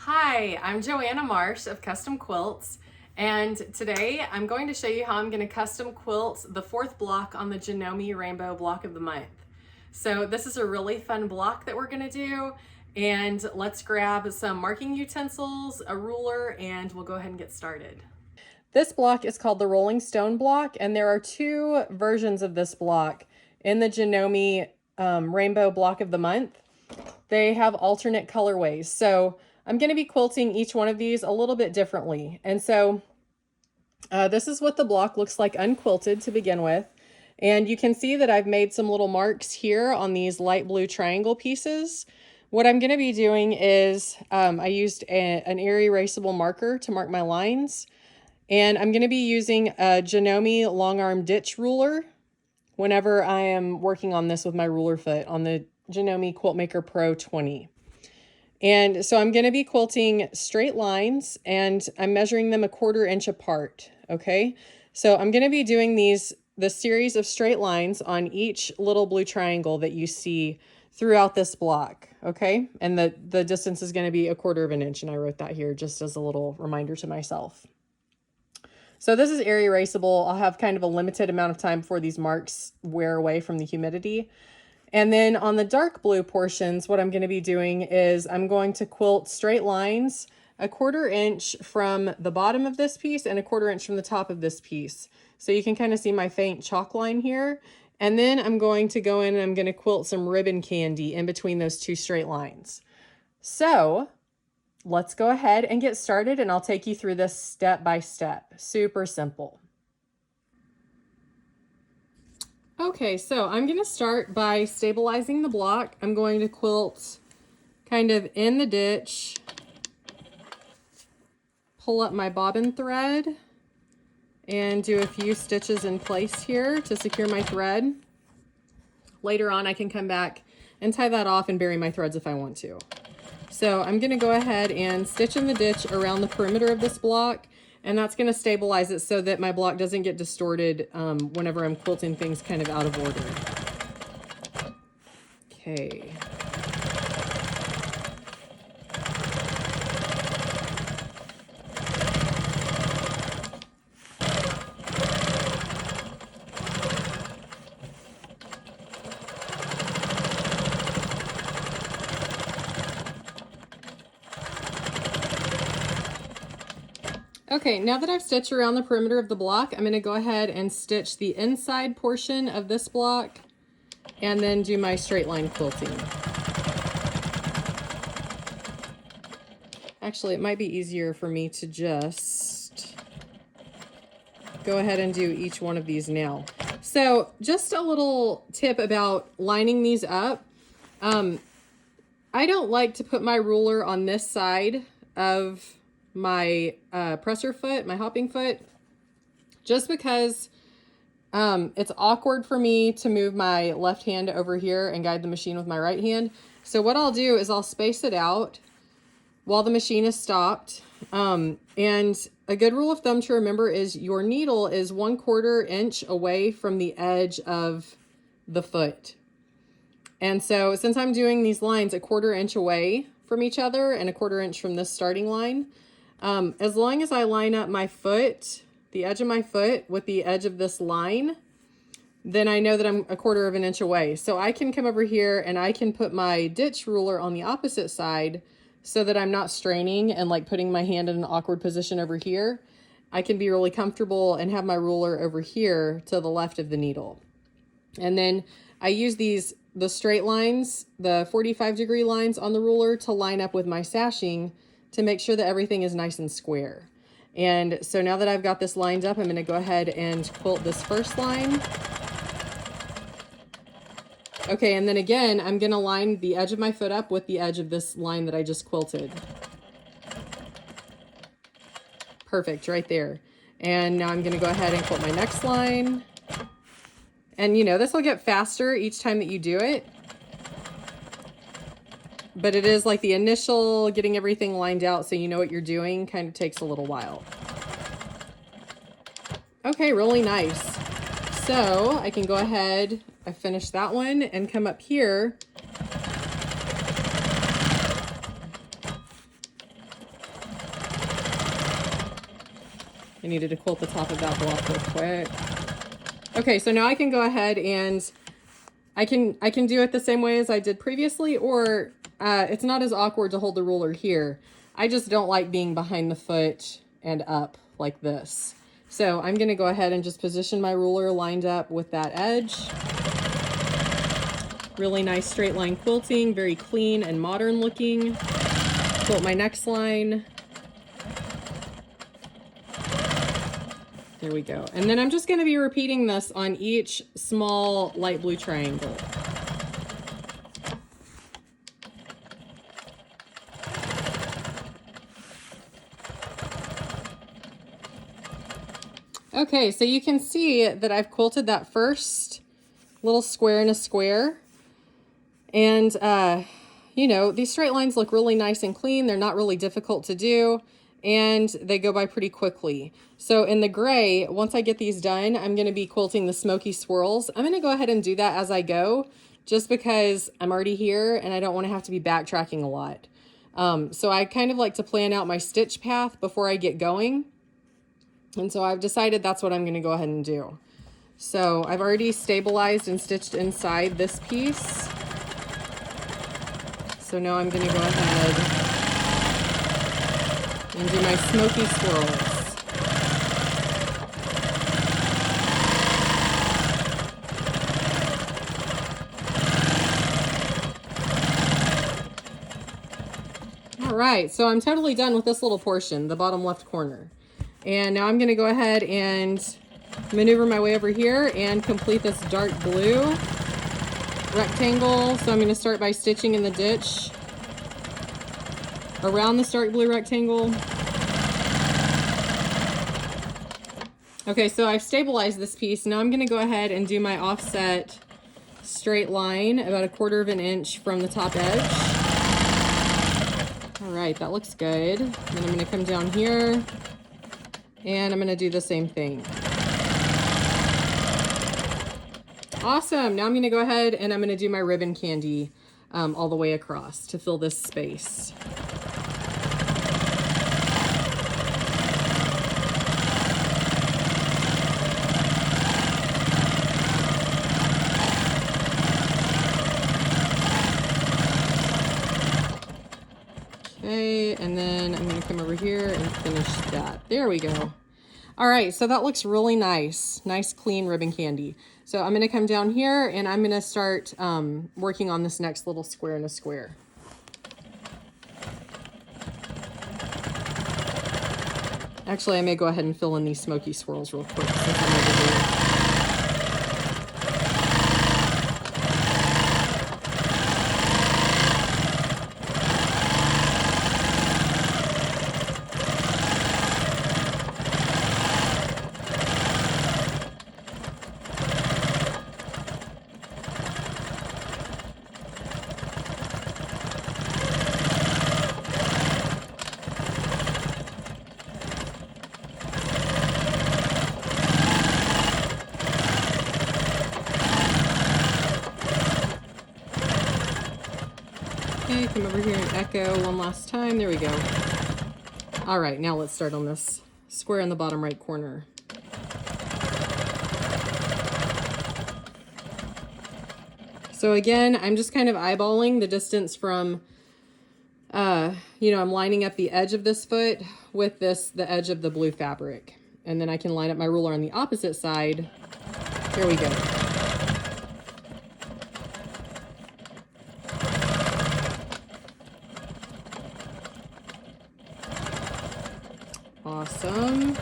Hi, I'm Joanna Marsh of Custom Quilts, and today I'm going to show you how I'm going to custom quilt the fourth block on the Janome Rainbow Block of the Month. So this is a really fun block that we're going to do, and let's grab some marking utensils, a ruler, and we'll go ahead and get started. This block is called the Rolling Stone block, and there are two versions of this block in the Janome Rainbow Block of the Month. They have alternate colorways, so I'm going to be quilting each one of these a little bit differently. And so this is what the block looks like unquilted to begin with. And you can see that I've made some little marks here on these light blue triangle pieces. What I'm going to be doing is I used an air erasable marker to mark my lines. And I'm going to be using a Janome long arm ditch ruler whenever I am working on this with my ruler foot on the Janome Quiltmaker Pro 20. And so I'm going to be quilting straight lines, and I'm measuring them 1/4 inch apart. Okay, so I'm going to be doing the series of straight lines on each little blue triangle that you see throughout this block. Okay, and the distance is going to be 1/4 inch, and I wrote that here just as a little reminder to myself. So this is air erasable. I'll have kind of a limited amount of time before these marks wear away from the humidity. And then on the dark blue portions, what I'm going to be doing is I'm going to quilt straight lines 1/4 inch from the bottom of this piece and 1/4 inch from the top of this piece. So you can kind of see my faint chalk line here. And then I'm going to go in and I'm going to quilt some ribbon candy in between those two straight lines. So let's go ahead and get started, and I'll take you through this step by step. Super simple. Okay, so I'm going to start by stabilizing the block. I'm going to quilt kind of in the ditch, pull up my bobbin thread, and do a few stitches in place here to secure my thread. Later on, I can come back and tie that off and bury my threads if I want to. So I'm going to go ahead and stitch in the ditch around the perimeter of this block, and that's going to stabilize it so that my block doesn't get distorted whenever I'm quilting things kind of out of order. Okay. Okay, now that I've stitched around the perimeter of the block, I'm going to go ahead and stitch the inside portion of this block and then do my straight line quilting. Actually, it might be easier for me to just go ahead and do each one of these now. So just a little tip about lining these up. I don't like to put my ruler on this side of my presser foot, my hopping foot, just because it's awkward for me to move my left hand over here and guide the machine with my right hand. So what I'll do is I'll space it out while the machine is stopped. And a good rule of thumb to remember is your needle is 1/4 inch away from the edge of the foot. And so since I'm doing these lines 1/4 inch away from each other and 1/4 inch from this starting line, as long as I line up my foot, the edge of my foot with the edge of this line, then I know that I'm 1/4 inch away. So I can come over here and I can put my ditch ruler on the opposite side so that I'm not straining and like putting my hand in an awkward position over here. I can be really comfortable and have my ruler over here to the left of the needle. And then I use the straight lines, the 45-degree lines on the ruler to line up with my sashing to make sure that everything is nice and square. And so now that I've got this lined up, I'm going to go ahead and quilt this first line. Okay, and then again, I'm going to line the edge of my foot up with the edge of this line that I just quilted. Perfect, right there. And now I'm going to go ahead and quilt my next line. And you know, this will get faster each time that you do it. But it is like the initial getting everything lined out so you know what you're doing kind of takes a little while. Okay, really nice. So I can go ahead, I finished that one, and come up here I needed to quilt the top of that block real quick. Okay, so now I can go ahead and I can do it the same way as I did previously, or it's not as awkward to hold the ruler here. I just don't like being behind the foot and up like this. So I'm gonna go ahead and just position my ruler lined up with that edge. Really nice straight line quilting, very clean and modern looking. Quilt my next line. There we go. And then I'm just going to be repeating this on each small light blue triangle. Okay, so you can see that I've quilted that first little square in a square. And, you know, these straight lines look really nice and clean. They're not really difficult to do, and they go by pretty quickly. So in the gray, once I get these done, I'm going to be quilting the smoky swirls. I'm going to go ahead and do that as I go, just because I'm already here and I don't want to have to be backtracking a lot. So I kind of like to plan out my stitch path before I get going. And so I've decided that's what I'm going to go ahead and do. So I've already stabilized and stitched inside this piece. So now I'm going to go ahead and do my smoky swirls. All right, so I'm totally done with this little portion, the bottom left corner. And now I'm going to go ahead and maneuver my way over here and complete this dark blue rectangle. So I'm going to start by stitching in the ditch around this dark blue rectangle. Okay, so I've stabilized this piece. Now I'm going to go ahead and do my offset straight line about 1/4 inch from the top edge. All right, that looks good. Then I'm going to come down here and I'm going to do the same thing. Awesome. Now I'm going to go ahead and I'm going to do my ribbon candy all the way across to fill this space. Okay, and then I'm going to come over here and finish that. There we go. All right, so that looks really nice. Nice, clean ribbon candy. So I'm going to come down here and I'm going to start working on this next little square in a square. Actually, I may go ahead and fill in these smoky swirls real quick since I'm over here. Okay, come over here and echo one last time. There we go. All right, now let's start on this square in the bottom right corner. So again, I'm just kind of eyeballing the distance from, you know, I'm lining up the edge of this foot with the edge of the blue fabric. And then I can line up my ruler on the opposite side. Here we go. Awesome.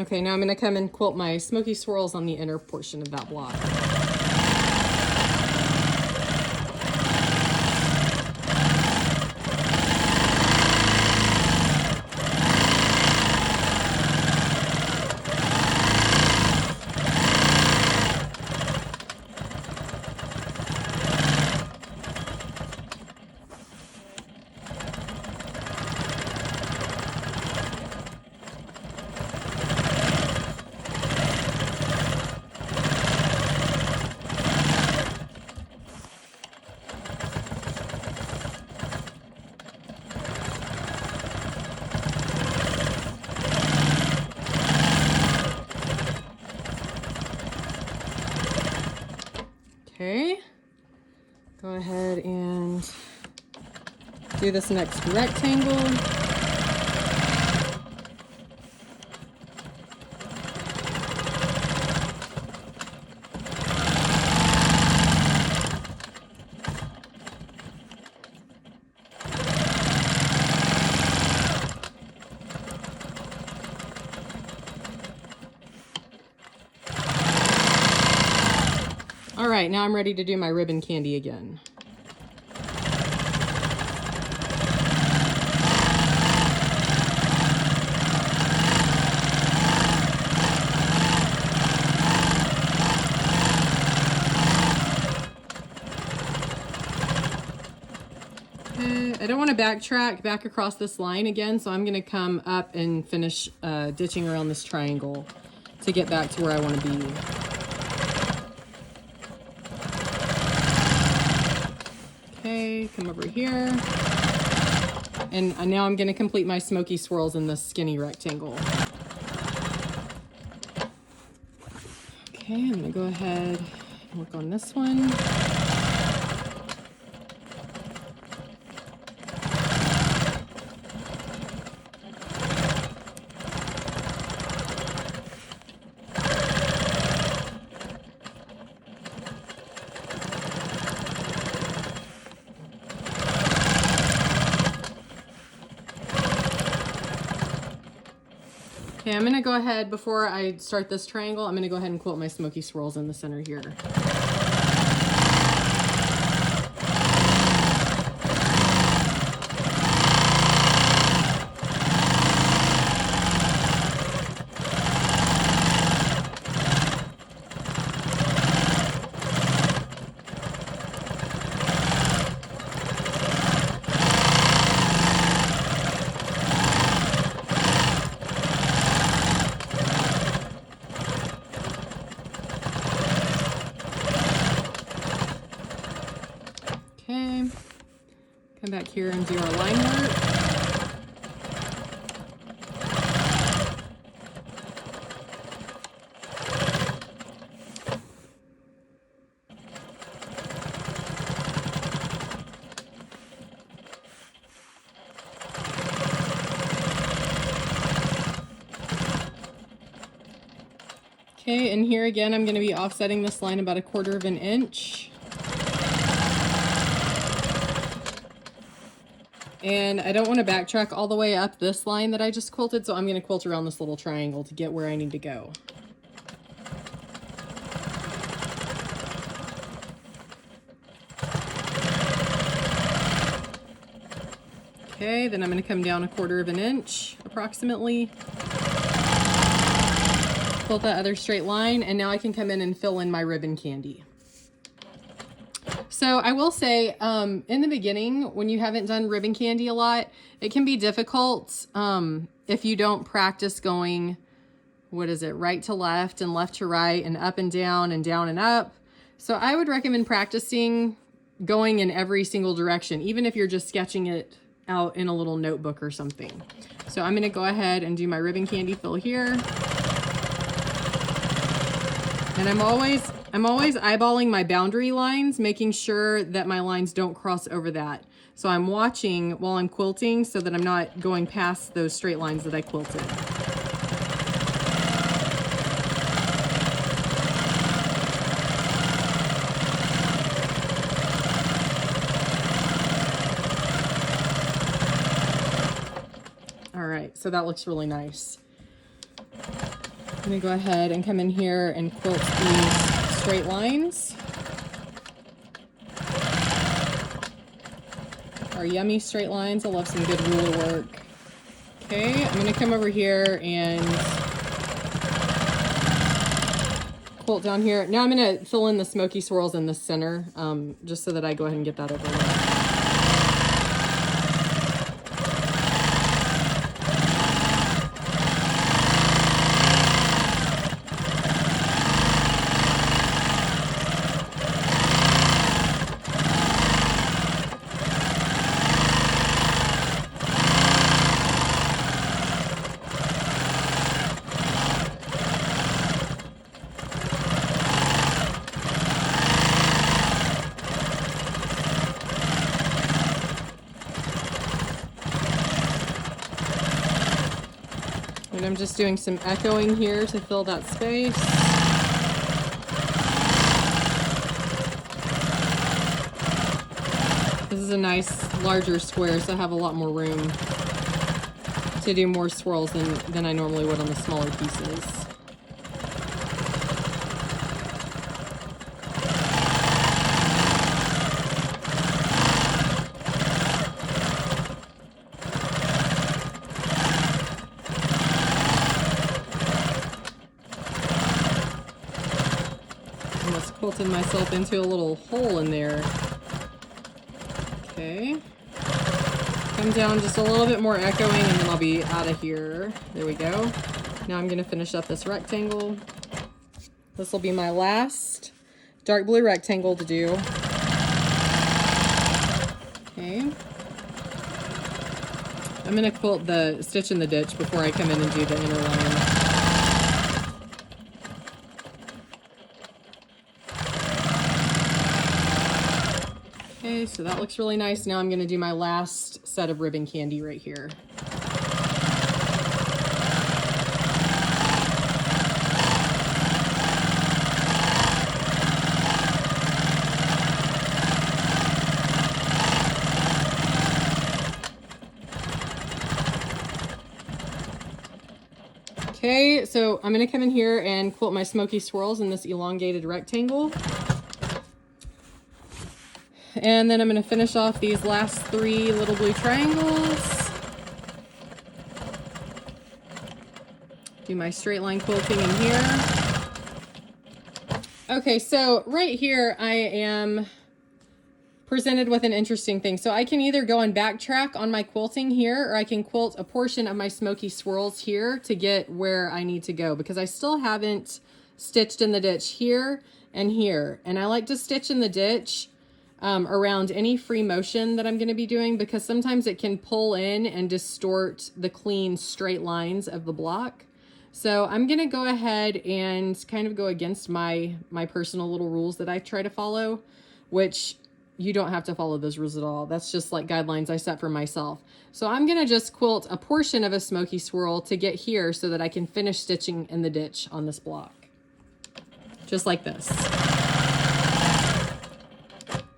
Okay, now I'm gonna come and quilt my smoky swirls on the inner portion of that block. Okay, go ahead and do this next rectangle. All right, now I'm ready to do my ribbon candy again. Okay, I don't want to backtrack back across this line again, so I'm going to come up and finish ditching around this triangle to get back to where I want to be. Okay, come over here. And now I'm going to complete my smoky swirls in this skinny rectangle. Okay, I'm going to go ahead and work on this one. Okay, I'm gonna go ahead, before I start this triangle, I'm gonna go ahead and quilt my smoky swirls in the center here. Okay, come back here and do our line work. Okay, and here again, I'm going to be offsetting this line about 1/4 of an inch. And I don't want to backtrack all the way up this line that I just quilted, so I'm going to quilt around this little triangle to get where I need to go. Okay, then I'm going to come down 1/4 of an inch approximately. Quilt that other straight line, and now I can come in and fill in my ribbon candy. So I will say, in the beginning, when you haven't done ribbon candy a lot, it can be difficult if you don't practice going, right to left and left to right and up and down and up. So I would recommend practicing going in every single direction, even if you're just sketching it out in a little notebook or something. So I'm going to go ahead and do my ribbon candy fill here. And I'm always eyeballing my boundary lines, making sure that my lines don't cross over that. So I'm watching while I'm quilting so that I'm not going past those straight lines that I quilted. All right, so that looks really nice. I'm gonna go ahead and come in here and quilt these straight lines. Our yummy straight lines. I love some good ruler work. Okay, I'm gonna come over here and quilt down here. Now I'm gonna fill in the smoky swirls in the center, just so that I go ahead and get that over with. And I'm just doing some echoing here to fill that space. This is a nice larger square, so I have a lot more room to do more swirls than I normally would on the smaller pieces. Quilted myself into a little hole in there. Okay. Come down just a little bit more echoing and then I'll be out of here. There we go. Now I'm going to finish up this rectangle. This will be my last dark blue rectangle to do. Okay. I'm going to quilt the stitch in the ditch before I come in and do the inner line. Okay, so that looks really nice. Now I'm going to do my last set of ribbon candy right here. Okay, so I'm going to come in here and quilt my smoky swirls in this elongated rectangle. And then I'm going to finish off these last 3 little blue triangles. Do my straight line quilting in here. Okay, so right here I am presented with an interesting thing. So I can either go and backtrack on my quilting here, or I can quilt a portion of my smoky swirls here to get where I need to go, because I still haven't stitched in the ditch here and here. And I like to stitch in the ditch around any free motion that I'm going to be doing, because sometimes it can pull in and distort the clean straight lines of the block. So I'm going to go ahead and kind of go against my personal little rules that I try to follow, which you don't have to follow those rules at all. That's just like guidelines I set for myself. So I'm going to just quilt a portion of a smoky swirl to get here so that I can finish stitching in the ditch on this block. Just like this.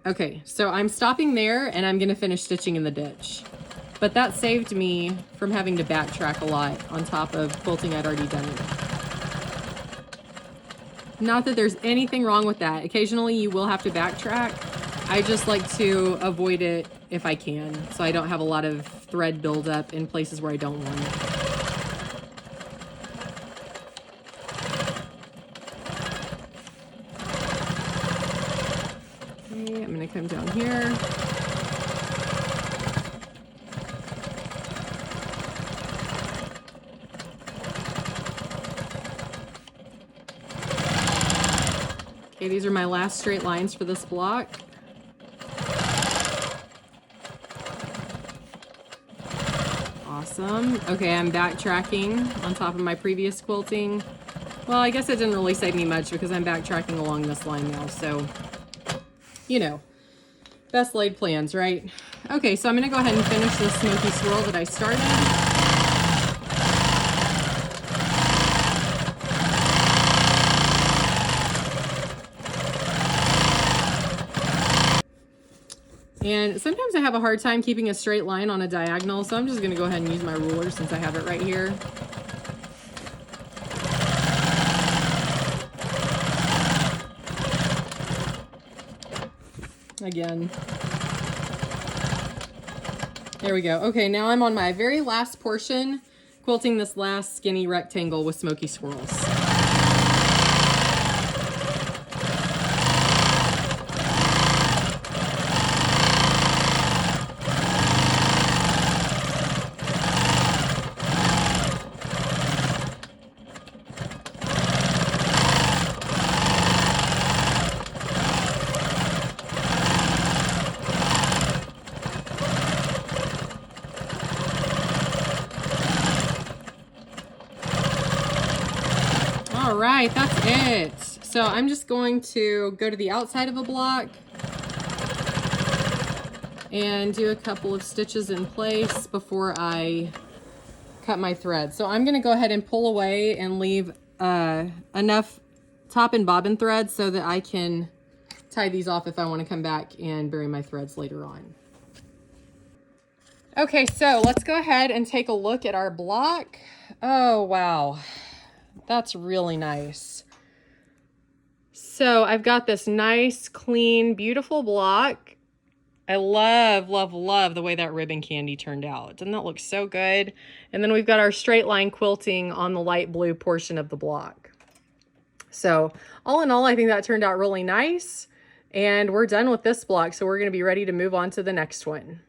Okay, so I'm stopping there and I'm gonna finish stitching in the ditch. But that saved me from having to backtrack a lot on top of quilting I'd already done. Not that there's anything wrong with that. Occasionally you will have to backtrack. I just like to avoid it if I can, so I don't have a lot of thread buildup in places where I don't want it. I'm going to come down here. Okay, these are my last straight lines for this block. Awesome. Okay, I'm backtracking on top of my previous quilting. Well, I guess it didn't really save me much because I'm backtracking along this line now, so you know, best laid plans, right? Okay, so I'm going to go ahead and finish this smoky swirl that I started. And sometimes I have a hard time keeping a straight line on a diagonal, so I'm just going to go ahead and use my ruler since I have it right here. again. There we go. Okay, now I'm on my very last portion, quilting this last skinny rectangle with smoky swirls. All right, that's it. So I'm just going to go to the outside of a block and do a couple of stitches in place before I cut my thread. So I'm gonna go ahead and pull away and leave enough top and bobbin thread so that I can tie these off if I want to come back and bury my threads later on. Okay, so let's go ahead and take a look at our block. Oh, wow. That's really nice. So I've got this nice, clean, beautiful block. I love, love, love the way that ribbon candy turned out. Doesn't that look so good? And then we've got our straight line quilting on the light blue portion of the block. So all in all, I think that turned out really nice. And we're done with this block, so we're going to be ready to move on to the next one.